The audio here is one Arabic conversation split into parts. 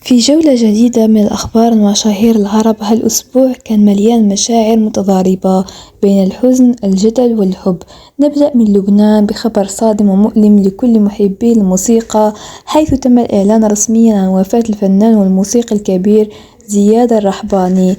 في جولة جديدة من الأخبار ومشاهير العرب، هالأسبوع كان مليان مشاعر متضاربة بين الحزن، الجدل والحب. نبدأ من لبنان بخبر صادم ومؤلم لكل محبي الموسيقى، حيث تم الإعلان رسميا عن وفاة الفنان والموسيقي الكبير زياد الرحباني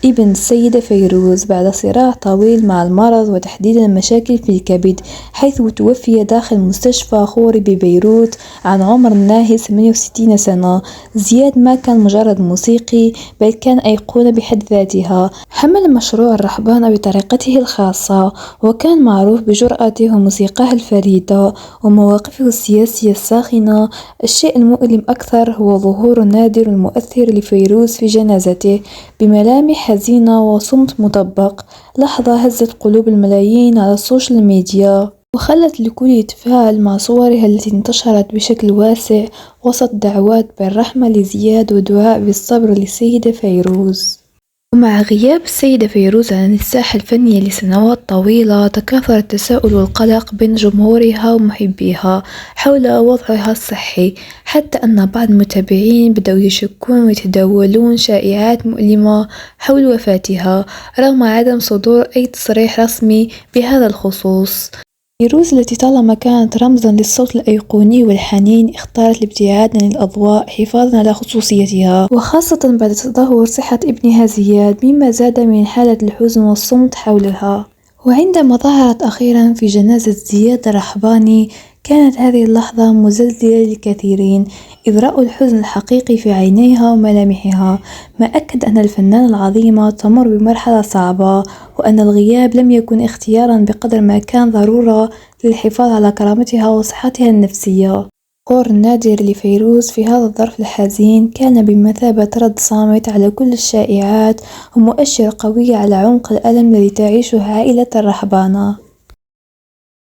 ابن السيدة فيروز بعد صراع طويل مع المرض وتحديدا مشاكل في الكبد، حيث توفي داخل مستشفى خوري ببيروت عن عمر ناهز 68 سنة. زياد ما كان مجرد موسيقي، بل كان أيقونة بحد ذاتها. حمل مشروع الرحبانة بطريقته الخاصة، وكان معروف بجرأته وموسيقاه الفريدة ومواقفه السياسية الساخنة. الشيء المؤلم أكثر هو ظهور نادر المؤثر لفيروز في جنازته بملامح حزينة وصمت مطبق، لحظة هزت قلوب الملايين على السوشيال ميديا وخلت الكل يتفاعل مع صورها التي انتشرت بشكل واسع وسط دعوات بالرحمة لزياد ودعاء بالصبر للسيدة فيروز. ومع غياب السيدة فيروز عن الساحة الفنية لسنوات طويلة، تكاثر التساؤل والقلق بين جمهورها ومحبيها حول وضعها الصحي، حتى أن بعض المتابعين بدأوا يشكون ويتداولون شائعات مؤلمة حول وفاتها رغم عدم صدور أي تصريح رسمي بهذا الخصوص. فيروز التي طالما كانت رمزا للصوت الأيقوني والحنين، اختارت الابتعاد عن الأضواء حفاظا على خصوصيتها، وخاصة بعد تدهور صحة ابنها زياد، مما زاد من حالة الحزن والصمت حولها. وعندما ظهرت أخيرا في جنازة زياد الرحباني، كانت هذه اللحظة مزلزلة للكثيرين، إذ رأوا الحزن الحقيقي في عينيها وملامحها، ما أكد أن الفنانة العظيمة تمر بمرحلة صعبة، وأن الغياب لم يكن اختيارا بقدر ما كان ضرورة للحفاظ على كرامتها وصحتها النفسية. ظهور النادر لفيروز في هذا الظرف الحزين كان بمثابة رد صامت على كل الشائعات، ومؤشر قوي على عمق الألم الذي تعيشه عائلة الرحبانة.